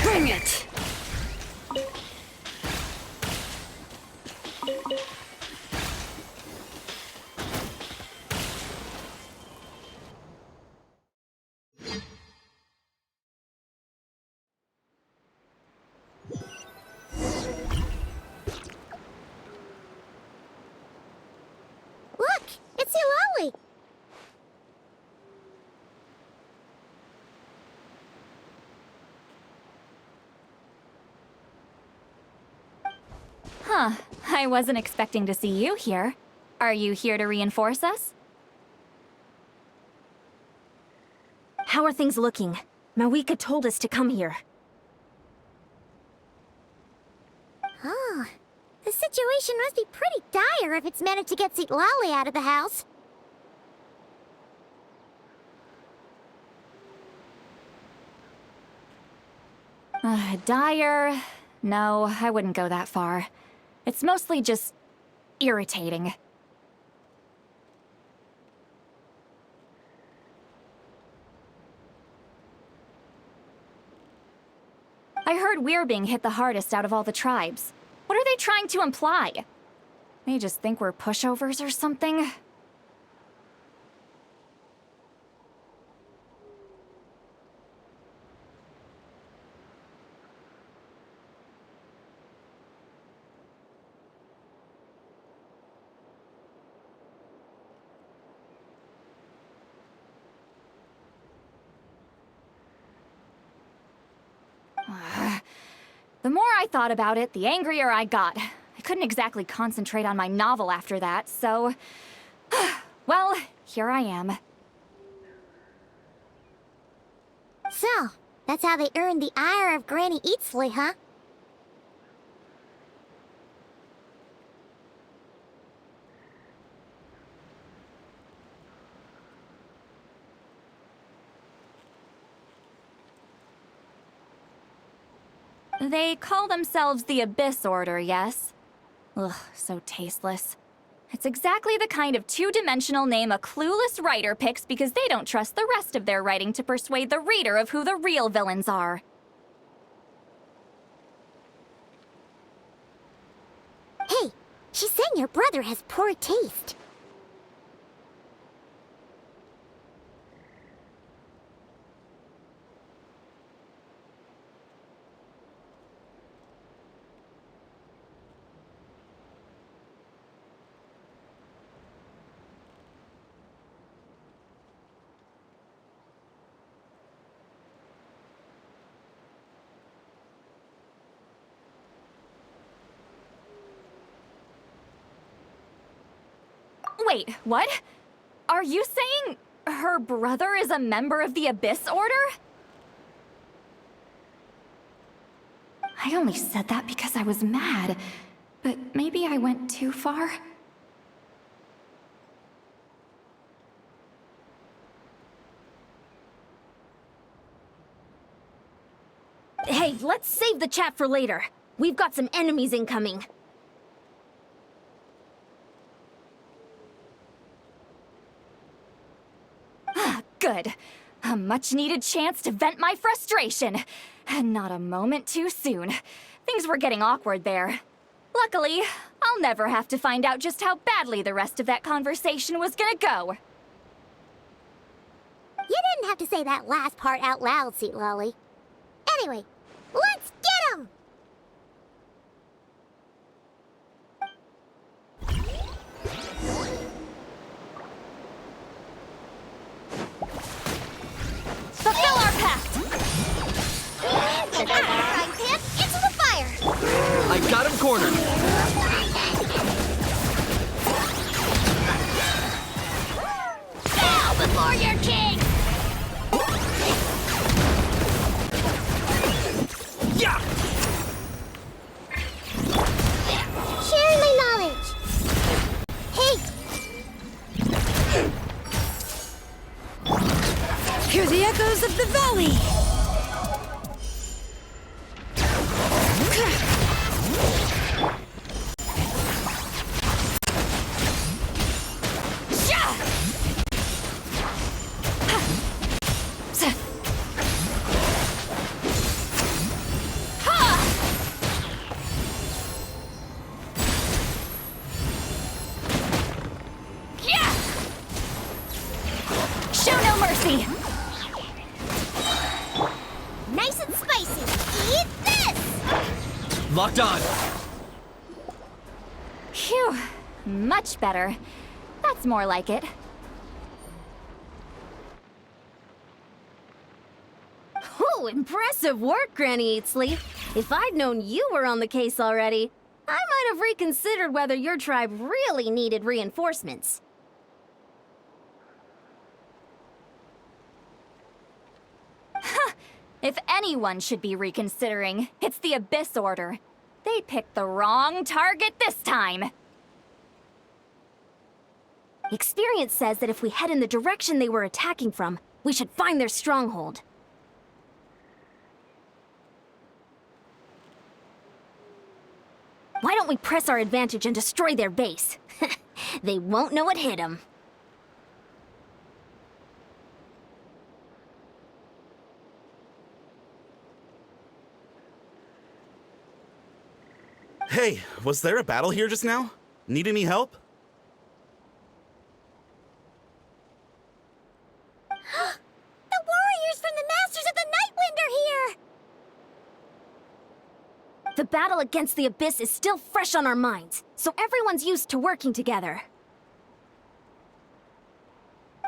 Bring it! Look! It's Lolly! Huh. I wasn't expecting to see you here. Are you here to reinforce us? How are things looking? Mawika told us to come here. Oh, the situation must be pretty dire if it's managed to get Lolly out of the house. Dire? No, I wouldn't go that far. It's mostly just irritating. I heard we're being hit the hardest out of all the tribes. What are they trying to imply? They just think we're pushovers or something? The more I thought about it, the angrier I got. I couldn't exactly concentrate on my novel after that, so... well, here I am. So, that's how they earned the ire of Granny Eatsley, huh? They call themselves the Abyss Order, yes? Ugh, so tasteless. It's exactly the kind of two-dimensional name a clueless writer picks because they don't trust the rest of their writing to persuade the reader of who the real villains are. Hey, she's saying your brother has poor taste. Wait, what? Are you saying her brother is a member of the Abyss Order? I only said that because I was mad, but maybe I went too far. Hey, let's save the chat for later. We've got some enemies incoming. Good. A much-needed chance to vent my frustration. And not a moment too soon. Things were getting awkward there. Luckily, I'll never have to find out just how badly the rest of that conversation was gonna go. You didn't have to say that last part out loud, Lolly. Anyway, let's get him! Fulfill our pact! Frying pan into the fire! I got him cornered! Bow before your king! Yeah! Sharing my knowledge! echoes of the valley! Show no mercy! Nice and spicy. Eat this! Locked on. Phew, much better. That's more like it. Oh, impressive work, Granny Eatsley. If I'd known you were on the case already, I might have reconsidered whether your tribe really needed reinforcements. If anyone should be reconsidering, it's the Abyss Order. They picked the wrong target this time. Experience says that if we head in the direction they were attacking from, we should find their stronghold. Why don't we press our advantage and destroy their base? They won't know what hit them. Hey, was there a battle here just now? Need any help? The warriors from the Masters of the Nightwind are here! The battle against the Abyss is still fresh on our minds, so everyone's used to working together.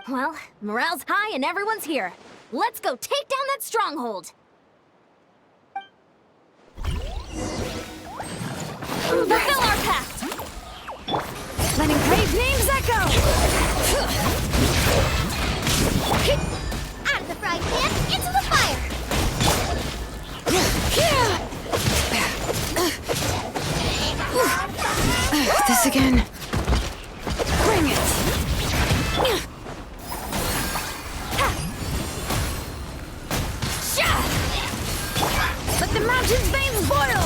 Well, morale's high and everyone's here. Let's go take down that stronghold! Fulfill our pact! Let engraved names echo! Out of the frying pan, into the fire! This again. Bring it! Let the mountain's veins boil!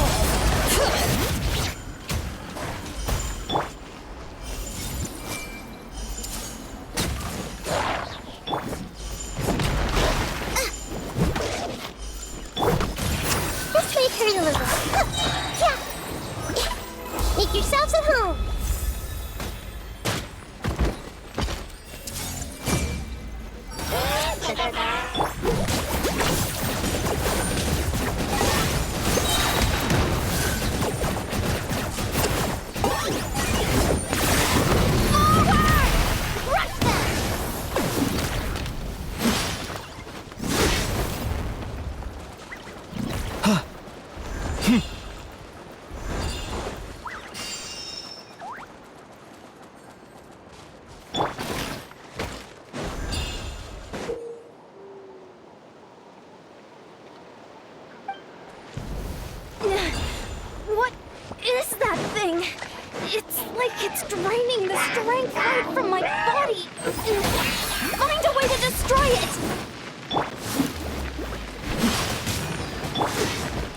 This may hurt a little. Yeah. Make yourselves at home. What is that thing? It's like it's draining the strength right from my body. Find a way to destroy it!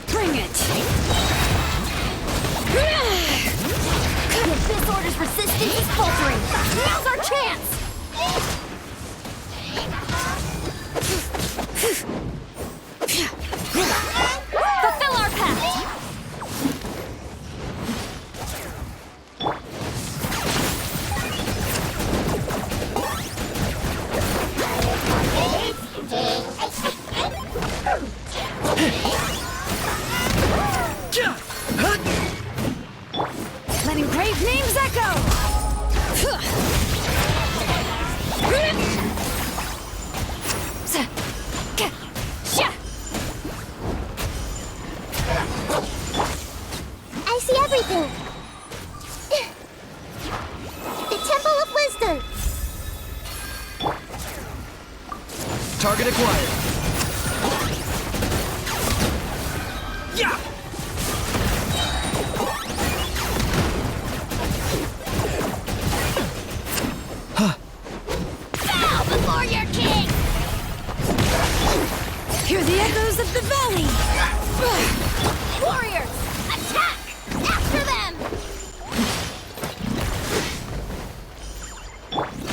Bring it! The Abyss Order's resistance is faltering. Now's our chance! Fulfill our pact! Let engraved names echo! I see everything. The Temple of Wisdom. Target acquired. Yeah! Bow before your king. Hear the echoes of the valley! Warriors, attack! After them!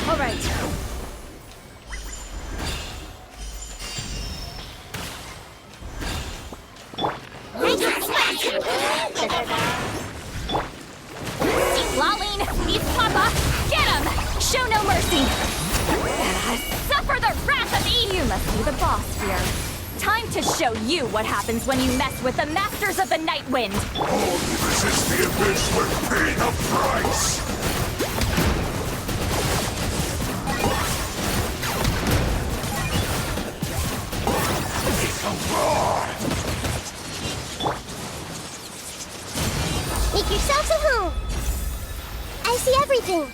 All right. Lolene, eat Papa! Get him! Show no mercy! Suffer the wrath of E! You must be the boss here. Time to show you what happens when you mess with the Masters of the Night Wind! All who resist the abyss will pay the price! It's a roar! Make yourselves at home. I see everything.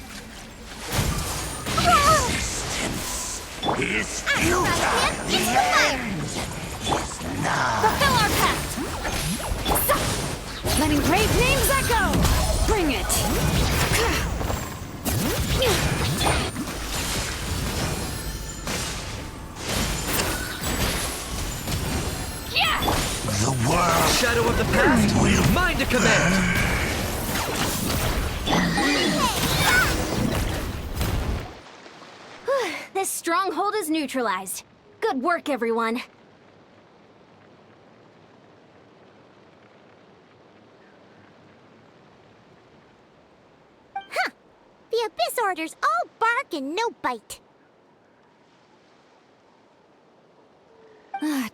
Is futile! The end is now! Fulfill our pact! Letting great names echo! Bring it! Yeah! The world Shadow of the past, mine to command! This stronghold is neutralized. Good work, everyone. The Abyss Orders all bark and no bite.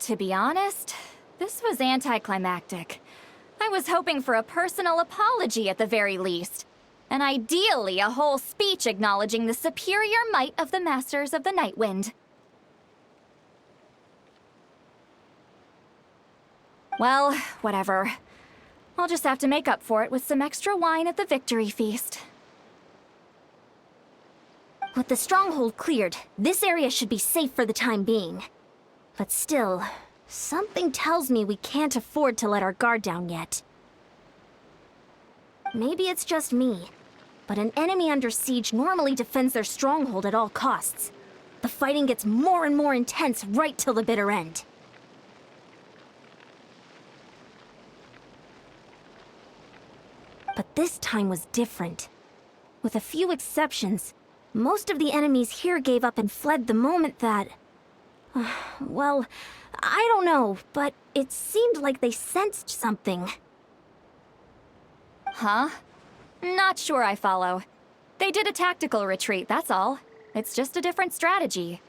To be honest, this was anticlimactic. I was hoping for a personal apology at the very least. And ideally, a whole speech acknowledging the superior might of the Masters of the Night Wind. Well, whatever. I'll just have to make up for it with some extra wine at the victory feast. With the stronghold cleared, this area should be safe for the time being. But still, something tells me we can't afford to let our guard down yet. Maybe it's just me, but an enemy under siege normally defends their stronghold at all costs. The fighting gets more and more intense right till the bitter end. But this time was different. With a few exceptions, most of the enemies here gave up and fled the moment that... well, I don't know, but it seemed like they sensed something. Huh? Not sure I follow. They did a tactical retreat, that's all. It's just a different strategy.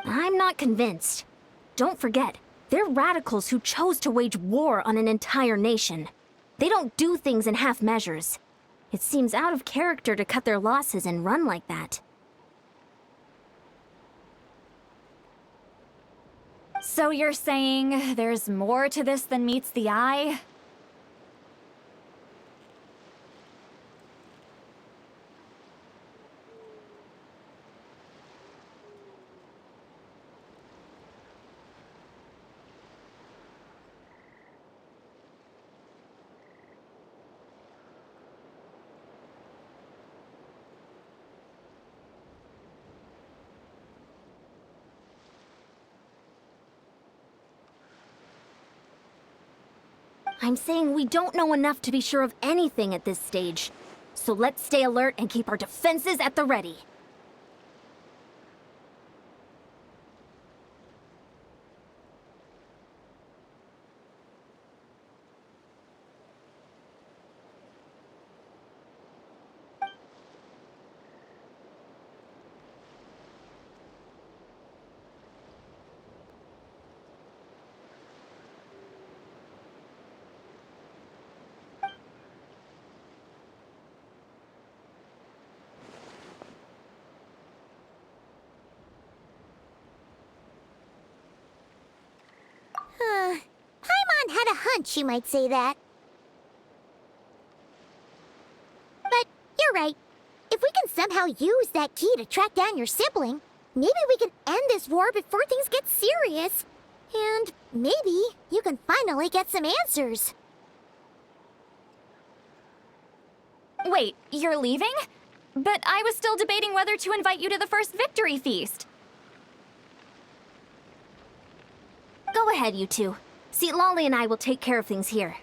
I'm not convinced. Don't forget, they're radicals who chose to wage war on an entire nation. They don't do things in half measures. It seems out of character to cut their losses and run like that. So you're saying there's more to this than meets the eye? I'm saying we don't know enough to be sure of anything at this stage. So let's stay alert and keep our defenses at the ready. Paimon had a hunch you might say that. But you're right. If we can somehow use that key to track down your sibling, maybe we can end this war before things get serious. And maybe you can finally get some answers. Wait, you're leaving? But I was still debating whether to invite you to the first victory feast. ahead, you two. See, Lolly and I will take care of things here.